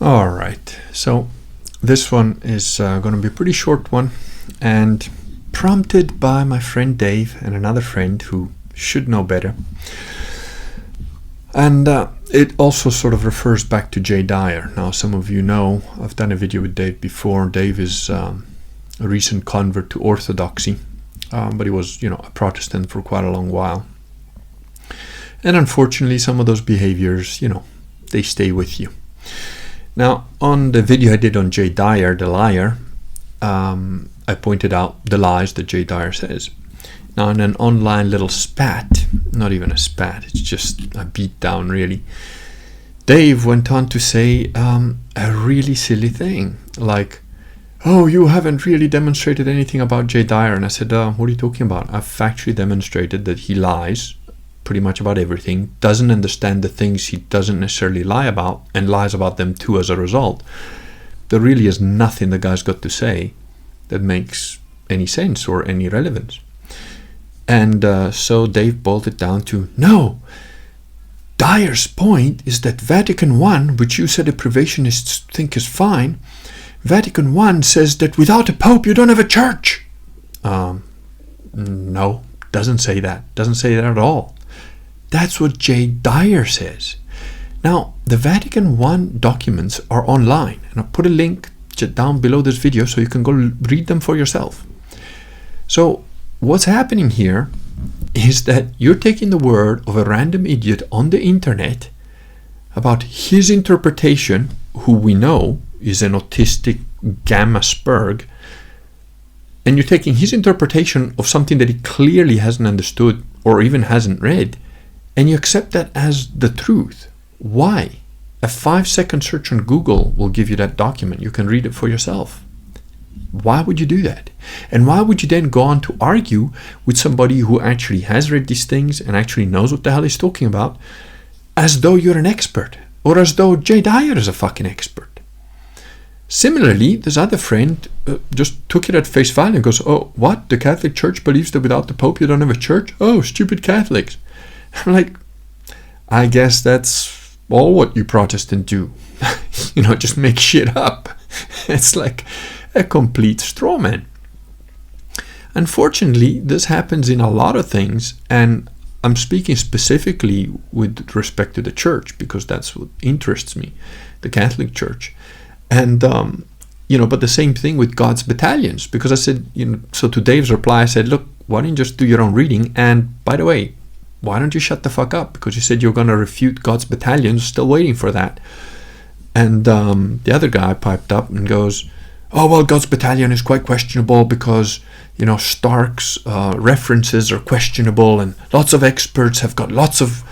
All right, so this one is going to be a pretty short one, and prompted by my friend Dave and another friend who should know better. And it also sort of refers back to Jay Dyer. Now, some of you know I've done a video with Dave before. Dave is a recent convert to Orthodoxy, but he was, a Protestant for quite a long while. And unfortunately, some of those behaviors, they stay with you. Now, on the video I did on Jay Dyer, the liar, I pointed out the lies that Jay Dyer says. Now, in an online little spat, not even a spat, it's just a beatdown really, Dave went on to say a really silly thing, like, oh, you haven't really demonstrated anything about Jay Dyer. And I said, what are you talking about? I've factually demonstrated that he lies pretty much about everything, doesn't understand the things he doesn't necessarily lie about, and lies about them too as a result. There really is nothing the guy's got to say that makes any sense or any relevance. And so Dave boiled it down to, no, Dyer's point is that Vatican I, which you said the privationists think is fine, Vatican I says that without a pope you don't have a church. No, doesn't say that. Doesn't say that at all. That's what Jay Dyer says. Now, the Vatican I documents are online, and I'll put a link down below this video so you can go read them for yourself. So what's happening here is that you're taking the word of a random idiot on the internet about his interpretation, who we know is an autistic gamma spurg, and you're taking his interpretation of something that he clearly hasn't understood or even hasn't read, and you accept that as the truth. Why? A 5-second search on Google will give you that document. You can read it for yourself. Why would you do that? And why would you then go on to argue with somebody who actually has read these things and actually knows what the hell he's talking about, as though you're an expert, or as though Jay Dyer is a fucking expert? Similarly, this other friend just took it at face value and goes, oh, what? The Catholic Church believes that without the Pope you don't have a church? Oh, stupid Catholics. I'm like, I guess that's all what you Protestants do. Just make shit up. It's like a complete straw man. Unfortunately, this happens in a lot of things, and I'm speaking specifically with respect to the church because that's what interests me, the Catholic Church. And, but the same thing with God's battalions, because I said, so to Dave's reply, I said, look, why don't you just do your own reading? And by the way, why don't you shut the fuck up? Because you said you're going to refute God's battalions, still waiting for that. And the other guy piped up and goes, oh, well, God's battalion is quite questionable because, Stark's references are questionable and lots of experts have got lots of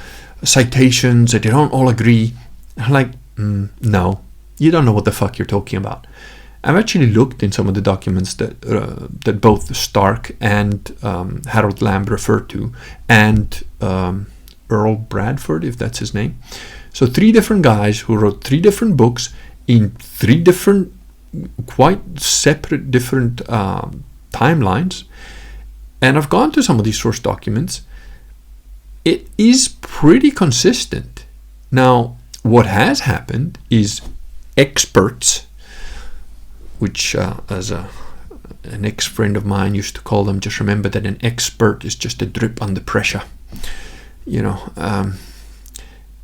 citations that they don't all agree. I'm like, no, you don't know what the fuck you're talking about. I've actually looked in some of the documents that both Stark and Harold Lamb referred to, and Earl Bradford, if that's his name. So 3 different guys who wrote 3 different books in 3 different, quite separate different timelines. And I've gone to some of these source documents. It is pretty consistent. Now, what has happened is experts, which as an ex-friend of mine used to call them, just remember that an expert is just a drip under pressure.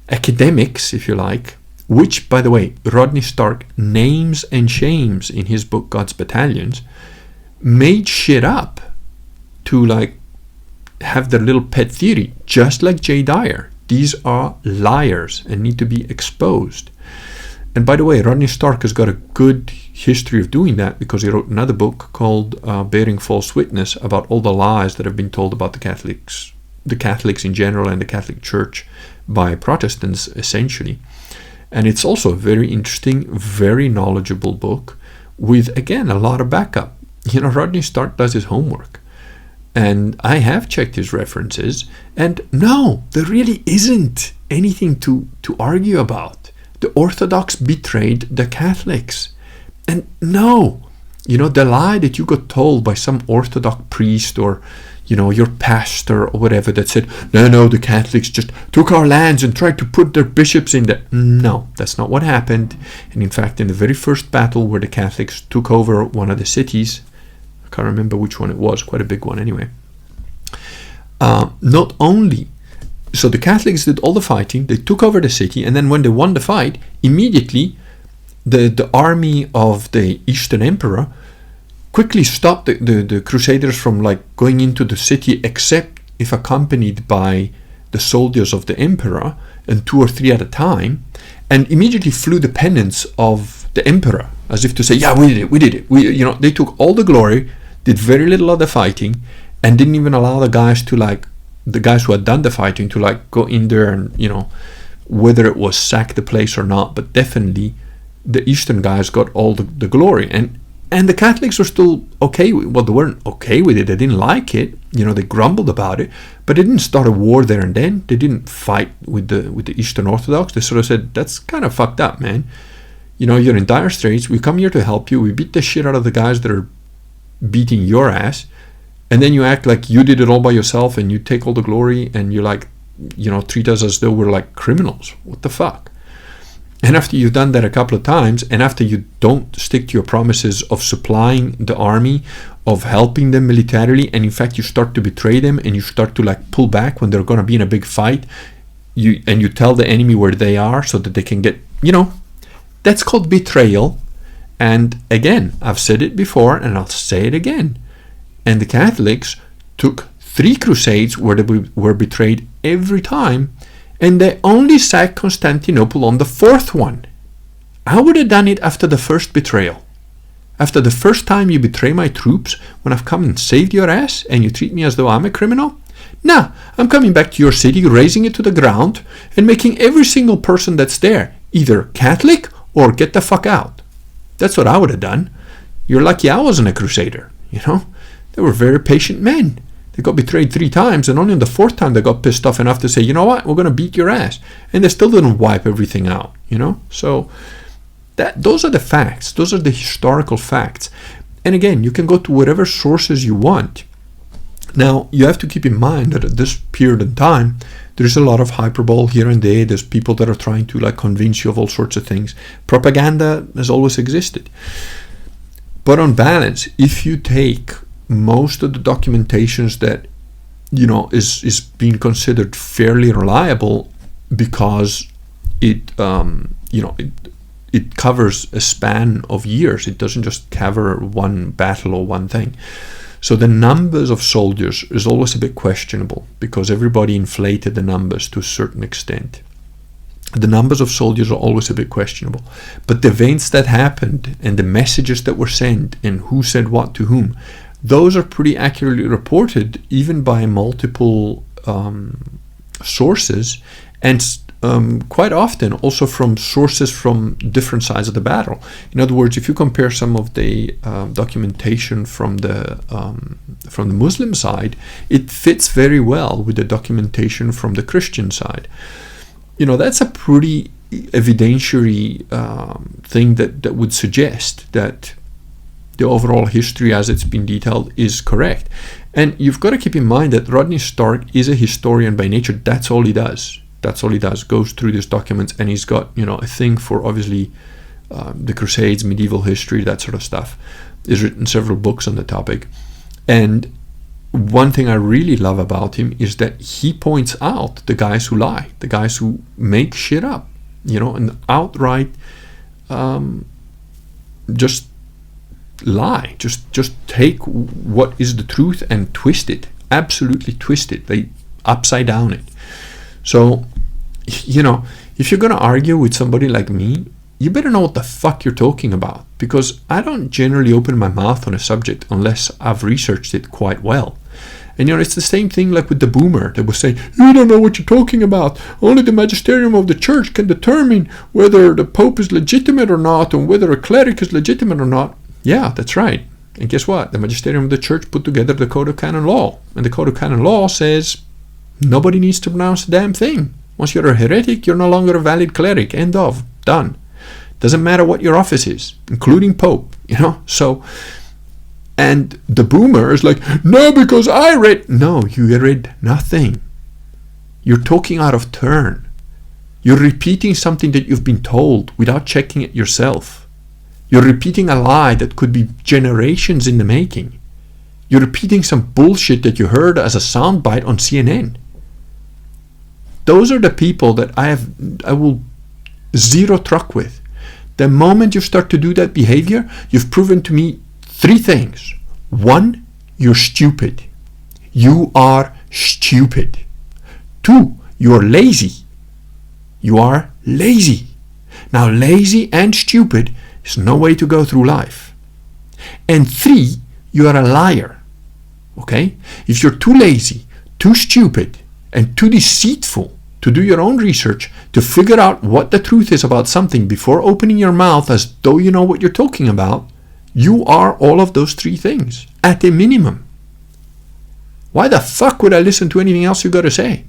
Academics, if you like, which, by the way, Rodney Stark names and shames in his book God's Battalions, made shit up to have their little pet theory, just like Jay Dyer. These are liars and need to be exposed. And by the way, Rodney Stark has got a good history of doing that because he wrote another book called Bearing False Witness about all the lies that have been told about the Catholics in general and the Catholic Church by Protestants, essentially. And it's also a very interesting, very knowledgeable book with, again, a lot of backup. Rodney Stark does his homework. And I have checked his references, and no, there really isn't anything to argue about. The Orthodox betrayed the Catholics. And no, the lie that you got told by some Orthodox priest or, your pastor or whatever that said, no, the Catholics just took our lands and tried to put their bishops in there. No, that's not what happened. And in fact, in the very first battle where the Catholics took over one of the cities, I can't remember which one it was, quite a big one anyway. Not only, so the Catholics did all the fighting, they took over the city, and then when they won the fight, immediately the army of the Eastern Emperor quickly stopped the Crusaders from going into the city, except if accompanied by the soldiers of the Emperor, and 2 or 3 at a time, and immediately flew the pennants of the Emperor, as if to say, yeah, we did it. They took all the glory, did very little of the fighting, and didn't even allow the guys who had done the fighting to go in there and, whether it was sack the place or not, but definitely the Eastern guys got all the glory. And the Catholics were still okay with, well, they weren't okay with it, they didn't like it, they grumbled about it, but they didn't start a war there and then. They didn't fight with the Eastern Orthodox. They sort of said, that's kind of fucked up, man. You're in dire straits, we come here to help you, we beat the shit out of the guys that are beating your ass, and then you act like you did it all by yourself and you take all the glory and you treat us as though we're like criminals. What the fuck? And after you've done that a couple of times, and after you don't stick to your promises of supplying the army, of helping them militarily, and in fact you start to betray them and you start to pull back when they're going to be in a big fight, you tell the enemy where they are so that they can get, that's called betrayal. And again, I've said it before and I'll say it again. And the Catholics took 3 crusades where they were betrayed every time, and they only sacked Constantinople on the 4th one. I would have done it after the first betrayal. After the first time you betray my troops, when I've come and saved your ass, and you treat me as though I'm a criminal? Nah, I'm coming back to your city, razing it to the ground, and making every single person that's there either Catholic or get the fuck out. That's what I would have done. You're lucky I wasn't a crusader, They were very patient men. They got betrayed 3 times, and only on the 4th time they got pissed off enough to say, you know what, we're going to beat your ass. And they still didn't wipe everything out, So those are the facts. Those are the historical facts. And again, you can go to whatever sources you want. Now, you have to keep in mind that at this period in time, there's a lot of hyperbole here and there. There's people that are trying to convince you of all sorts of things. Propaganda has always existed. But on balance, if you take most of the documentations that is being considered fairly reliable, because it covers a span of years, it doesn't just cover one battle or one thing. So the numbers of soldiers is always a bit questionable, because everybody inflated the numbers to a certain extent. The numbers of soldiers are always a bit questionable, but the events that happened and the messages that were sent and who said what to whom, those are pretty accurately reported, even by multiple sources, and quite often also from sources from different sides of the battle. In other words, if you compare some of the documentation from the Muslim side, it fits very well with the documentation from the Christian side. That's a pretty evidentiary thing that would suggest that the overall history as it's been detailed is correct. And you've got to keep in mind that Rodney Stark is a historian by nature. That's all he does. Goes through these documents, and he's got, a thing for obviously the Crusades, medieval history, that sort of stuff. He's written several books on the topic. And one thing I really love about him is that he points out the guys who lie, the guys who make shit up, and outright just lie, just take what is the truth and twist it, absolutely twist it, they upside down it. So, if you're going to argue with somebody like me, you better know what the fuck you're talking about, because I don't generally open my mouth on a subject unless I've researched it quite well. And it's the same thing like with the boomer that was saying, you don't know what you're talking about. Only the magisterium of the church can determine whether the Pope is legitimate or not, and whether a cleric is legitimate or not. Yeah, that's right. And guess what? The magisterium of the church put together the Code of Canon Law. And the Code of Canon Law says nobody needs to pronounce a damn thing. Once you're a heretic, you're no longer a valid cleric. End of. Done. Doesn't matter what your office is, including Pope, So, and the boomer is like, no, because I read. No, you read nothing. You're talking out of turn. You're repeating something that you've been told without checking it yourself. You're repeating a lie that could be generations in the making. You're repeating some bullshit that you heard as a soundbite on CNN. Those are the people that I will zero truck with. The moment you start to do that behavior, you've proven to me 3 things. 1, you're stupid. You are stupid. 2, you're lazy. You are lazy. Now, lazy and stupid is no way to go through life. And 3, you are a liar. Okay? If you're too lazy, too stupid, and too deceitful to do your own research, to figure out what the truth is about something before opening your mouth as though you know what you're talking about, you are all of those 3 things, at a minimum. Why the fuck would I listen to anything else you got to say?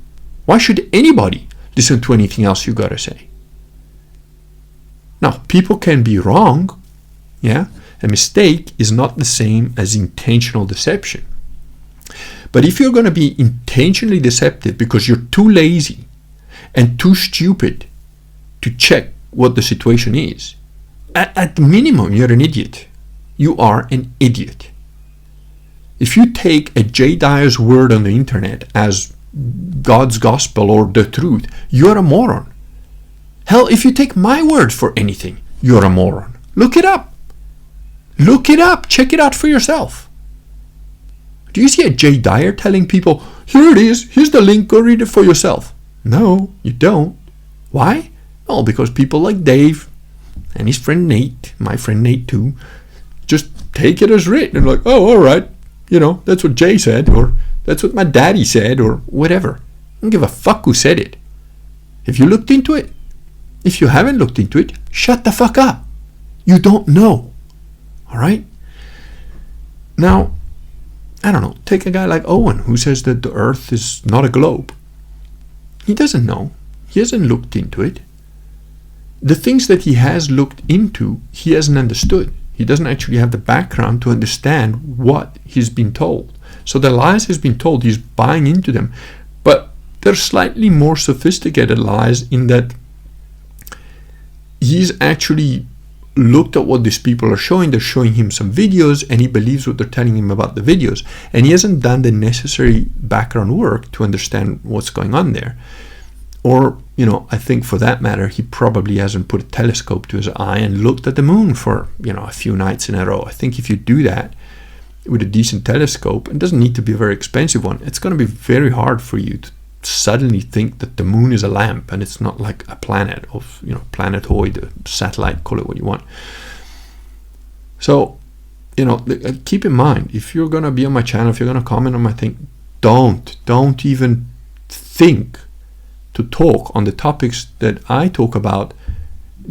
Why should anybody listen to anything else you got to say? Now, people can be wrong. Yeah? A mistake is not the same as intentional deception. But if you're going to be intentionally deceptive because you're too lazy and too stupid to check what the situation is, at minimum, you're an idiot. You are an idiot. If you take a Jay Dyer's word on the internet as God's gospel or the truth, you're a moron. Hell, if you take my word for anything, you're a moron. Look it up. Look it up. Check it out for yourself. Do you see a Jay Dyer telling people, here it is, here's the link, go read it for yourself? No, you don't. Why? Well, because people like Dave and his friend Nate, my friend Nate too, just take it as written and like, oh, all right, that's what Jay said, or that's what my daddy said, or whatever. I don't give a fuck who said it. Have you looked into it? If you haven't looked into it, shut the fuck up. You don't know. All right? Now, I don't know, take a guy like Owen who says that the earth is not a globe. He doesn't know. He hasn't looked into it. The things that he has looked into, he hasn't understood. He doesn't actually have the background to understand what he's been told. So the lies he's been told, he's buying into them. But they're slightly more sophisticated lies in that he's actually looked at what these people are showing. They're showing him some videos and he believes what they're telling him about the videos. And he hasn't done the necessary background work to understand what's going on there. Or, I think for that matter, he probably hasn't put a telescope to his eye and looked at the moon for, a few nights in a row. I think if you do that with a decent telescope, it doesn't need to be a very expensive one, it's going to be very hard for you to suddenly think that the moon is a lamp and it's not like a planet of, planetoid, a satellite, call it what you want. So, keep in mind, if you're going to be on my channel, if you're going to comment on my thing, don't even think to talk on the topics that I talk about,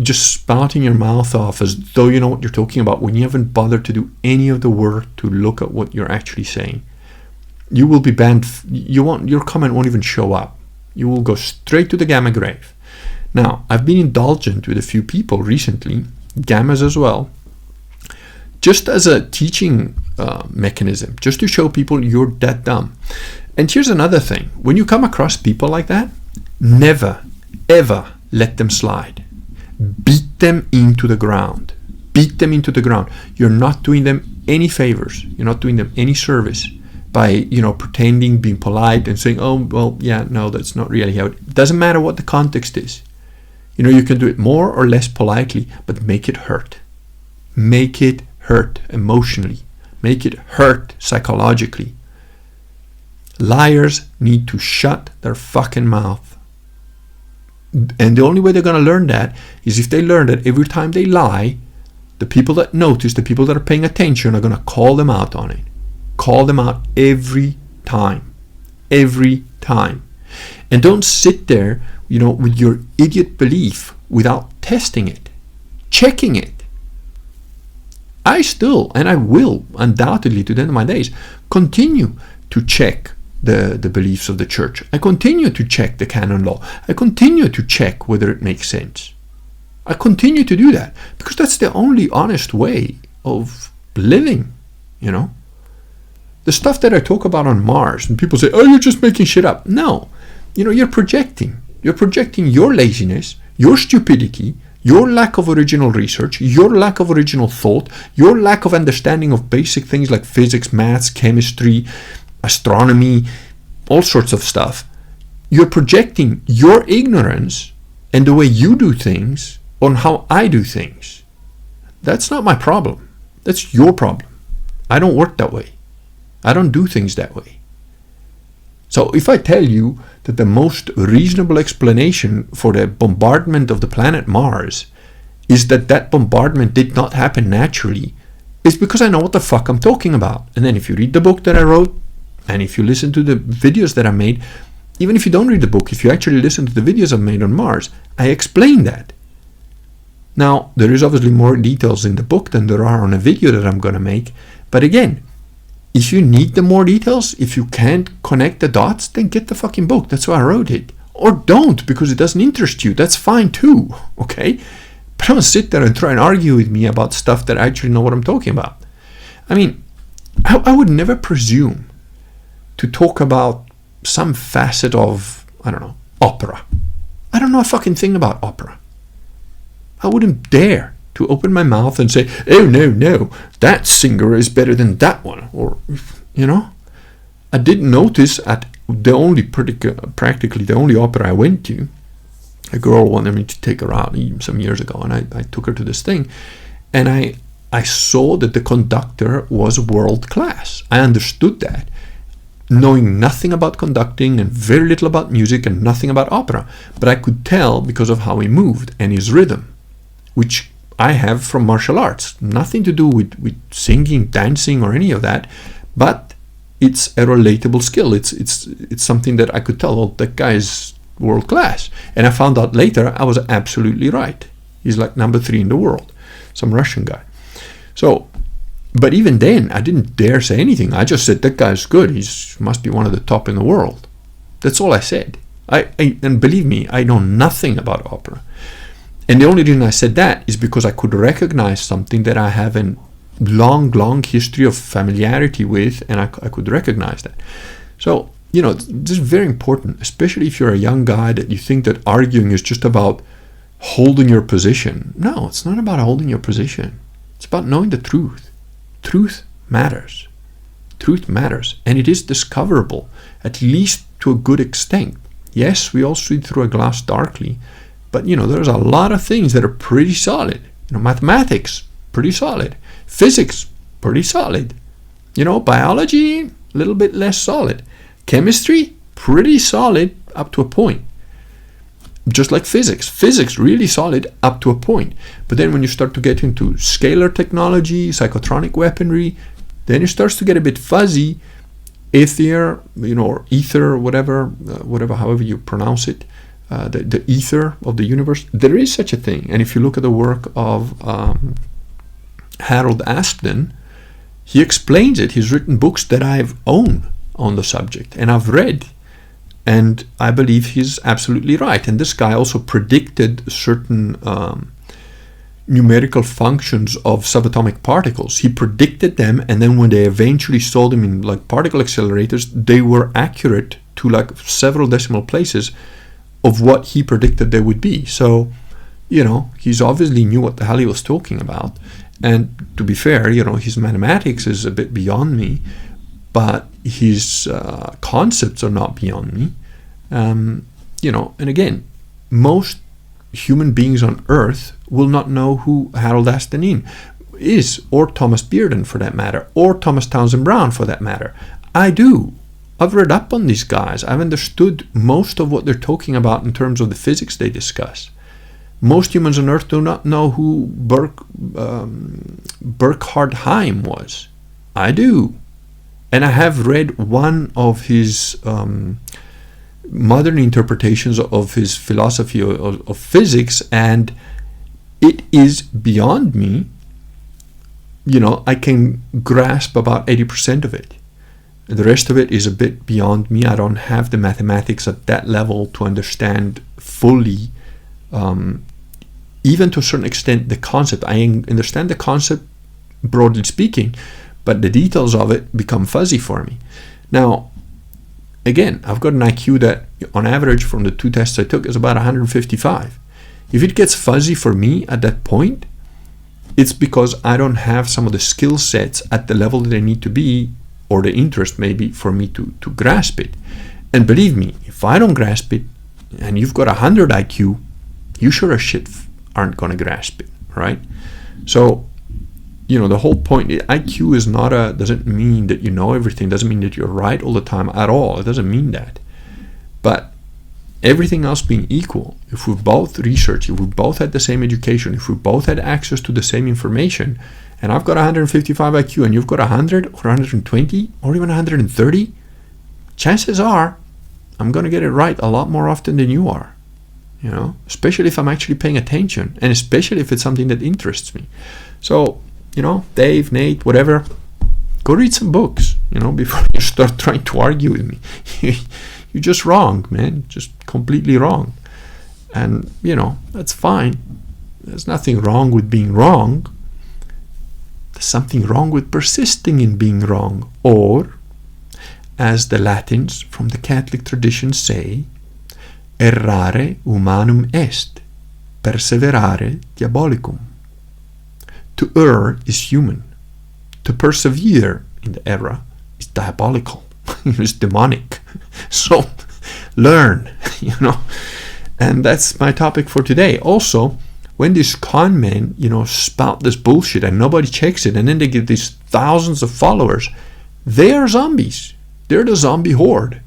just spouting your mouth off as though you know what you're talking about when you haven't bothered to do any of the work to look at what you're actually saying. You will be banned. Your comment won't even show up. You will go straight to the gamma grave. Now, I've been indulgent with a few people recently, gammas as well, just as a teaching mechanism, just to show people you're that dumb. And here's another thing. When you come across people like that, never, ever let them slide. Beat them into the ground. Beat them into the ground. You're not doing them any favors. You're not doing them any service by, pretending, being polite and saying, oh, well, yeah, no, that's not really how it doesn't matter what the context is. You can do it more or less politely, but make it hurt. Make it hurt emotionally. Make it hurt psychologically. Liars need to shut their fucking mouth. And the only way they're going to learn that is if they learn that every time they lie, the people that notice, the people that are paying attention are going to call them out on it. Call them out every time. Every time. And don't sit there, with your idiot belief without testing it, checking it. I still, and I will undoubtedly to the end of my days, continue to check the beliefs of the church. I continue to check the canon law. I continue to check whether it makes sense. I continue to do that because that's the only honest way of living, you know. The stuff that I talk about on Mars, and people say, oh, you're just making shit up. No, you know, you're projecting. You're projecting your laziness, your stupidity, your lack of original research, your lack of original thought, your lack of understanding of basic things like physics, maths, chemistry, astronomy, all sorts of stuff. You're projecting your ignorance and the way you do things on how I do things. That's not my problem. That's your problem. I don't work that way. I don't do things that way. So if I tell you that the most reasonable explanation for the bombardment of the planet Mars is that that bombardment did not happen naturally, it's because I know what the fuck I'm talking about. And then if you read the book that I wrote, and if you listen to the videos that I made, even if you don't read the book, if you actually listen to the videos I've made on Mars, I explain that. Now, there is obviously more details in the book than there are on a video that I'm going to make. But again, if you need the more details, if you can't connect the dots, then get the fucking book. That's why I wrote it. Or don't, because it doesn't interest you. That's fine too, okay? But don't sit there and try and argue with me about stuff that I actually know what I'm talking about. I mean, I would never presume to talk about some facet of, I don't know, opera. I don't know a fucking thing about opera. I wouldn't dare to open my mouth and say, oh no, that singer is better than that one. Or, you know, I did notice at the only practically the only opera I went to, a girl wanted me to take her out some years ago, and I took her to this thing, and I saw that the conductor was world class. I understood that, knowing nothing about conducting and very little about music and nothing about opera, but I could tell because of how he moved and his rhythm, which I have from martial arts. Nothing to do with singing, dancing, or any of that, but it's a relatable skill. It's something that I could tell, oh, that guy is world class. And I found out later I was absolutely right. He's like number 3 in the world, some Russian guy. So, but even then, I didn't dare say anything. I just said, that guy's good. He must be one of the top in the world. That's all I said. And believe me, I know nothing about opera. And the only reason I said that is because I could recognize something that I have a long history of familiarity with, and I could recognize that. So, you know, this is very important, especially if you're a young guy that you think that arguing is just about holding your position. No, it's not about holding your position. It's about knowing the truth. Truth matters. Truth matters, and it is discoverable, at least to a good extent. Yes, we all see through a glass darkly, but, you know, there's a lot of things that are pretty solid. You know, mathematics, pretty solid. Physics, pretty solid. You know, biology, a little bit less solid. Chemistry, pretty solid up to a point. Just like physics. Physics, really solid up to a point. But then when you start to get into scalar technology, psychotronic weaponry, then it starts to get a bit fuzzy. Ether, you know, or ether, whatever, however you pronounce it. The ether of the universe. There is such a thing. And if you look at the work of Harold Aspden, he explains it. He's written books that I've owned on the subject and I've read, and I believe he's absolutely right. And this guy also predicted certain numerical functions of subatomic particles. He predicted them, and then when they eventually saw them in like particle accelerators, they were accurate to like several decimal places of what he predicted they would be. So, you know, he's obviously knew what the hell he was talking about. And to be fair, you know, his mathematics is a bit beyond me, but his concepts are not beyond me. You know, and again, most human beings on Earth will not know who Harold Aspden is, or Thomas Bearden for that matter, or Thomas Townsend Brown for that matter. I do. I've read up on these guys. I've understood most of what they're talking about in terms of the physics they discuss. Most humans on Earth do not know who Burkhard Heim was. I do. And I have read one of his modern interpretations of his philosophy of physics, and it is beyond me. You know, I can grasp about 80% of it. The rest of it is a bit beyond me. I don't have the mathematics at that level to understand fully even to a certain extent, the concept. I understand the concept, broadly speaking, but the details of it become fuzzy for me. Now, again, I've got an IQ that, on average, from the 2 tests I took, is about 155. If it gets fuzzy for me at that point, it's because I don't have some of the skill sets at the level that I need to be, or the interest maybe, for me to grasp it. And believe me, if I don't grasp it, and you've got 100 IQ, you sure as shit aren't going to grasp it, right? So, the whole point, IQ is doesn't mean that you know everything, doesn't mean that you're right all the time at all. It doesn't mean that. But everything else being equal, if we both research, if we both had the same education, if we both had access to the same information, and I've got 155 IQ and you've got 100 or 120 or even 130, chances are I'm going to get it right a lot more often than you are. Especially if I'm actually paying attention, and especially if it's something that interests me. So, Dave, Nate, whatever, go read some books, before you start trying to argue with me. You're just wrong, man, just completely wrong. And, that's fine. There's nothing wrong with being wrong. There's something wrong with persisting in being wrong. Or, as the Latins from the Catholic tradition say, errare humanum est, perseverare diabolicum. To err is human. To persevere in the error is diabolical. It's demonic. So learn, And that's my topic for today. Also, when these con men, spout this bullshit and nobody checks it, and then they get these thousands of followers, they are zombies. They're the zombie horde.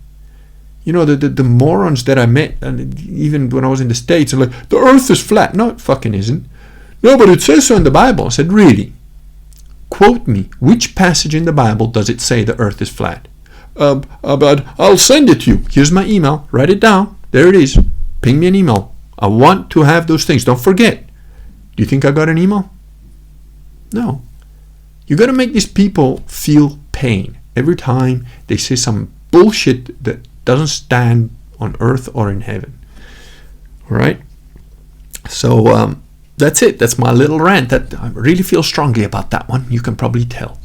The morons that I met, and even when I was in the States, are like, the earth is flat. No, it fucking isn't. No, but it says so in the Bible. I said, really? Quote me, which passage in the Bible does it say the earth is flat? But I'll send it to you. Here's my email. Write it down. There it is. Ping me an email. I want to have those things. Don't forget. Do you think I got an email? No. You got to make these people feel pain every time they say some bullshit that doesn't stand on earth or in heaven. All right? So that's it. That's my little rant. That I really feel strongly about that one. You can probably tell.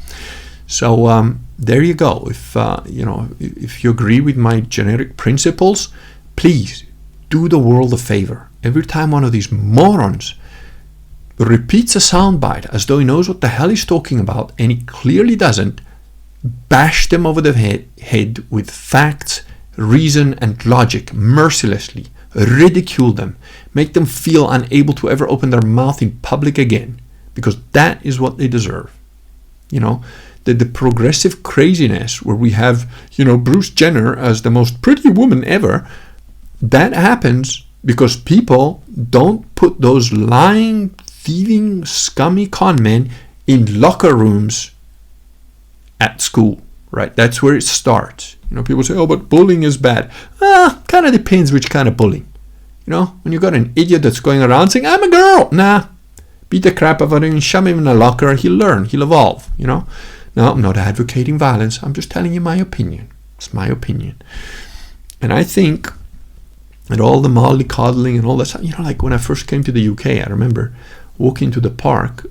So there you go. If you agree with my generic principles, please do the world a favor. Every time one of these morons repeats a soundbite as though he knows what the hell he's talking about, and he clearly doesn't, bash them over the head with facts, reason, and logic mercilessly. Ridicule them. Make them feel unable to ever open their mouth in public again, because that is what they deserve. The progressive craziness where we have, Bruce Jenner as the most pretty woman ever, that happens because people don't put those lying, thieving, scummy con men in locker rooms at school, right? That's where it starts. People say, oh, but bullying is bad. Kind of depends which kind of bullying. When you got an idiot that's going around saying, I'm a girl. Nah, beat the crap out of him and shove him in a locker. He'll learn. He'll evolve, No, I'm not advocating violence. I'm just telling you my opinion. It's my opinion. And I think that all the mollycoddling and all that stuff, like when I first came to the UK, I remember walking to the park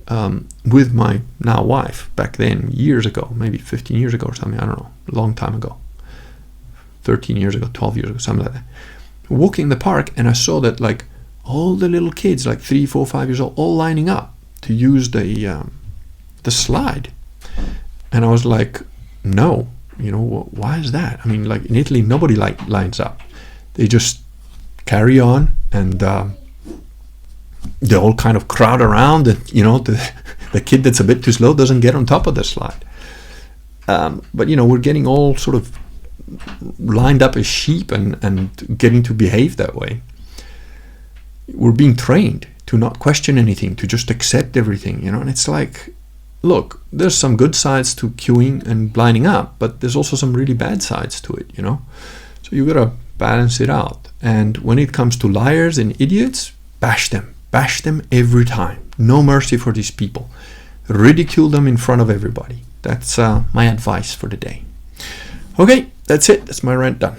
with my now wife back then, years ago, maybe 15 years ago or something, I don't know, a long time ago, 13 years ago, 12 years ago, something like that. Walking the park, and I saw that like all the little kids, like 3, 4, 5 years old, all lining up to use the slide. And I was like, no, why is that? I mean, like in Italy, nobody lines up. They just carry on, and they all kind of crowd around, and the kid that's a bit too slow doesn't get on top of the slide. But we're getting all sort of lined up as sheep and getting to behave that way. We're being trained to not question anything, to just accept everything, and it's like, look, there's some good sides to queuing and lining up, but there's also some really bad sides to it, So you gotta balance it out. And when it comes to liars and idiots, bash them every time. No mercy for these people. Ridicule them in front of everybody. That's my advice for the day. Okay, that's it. That's my rant done.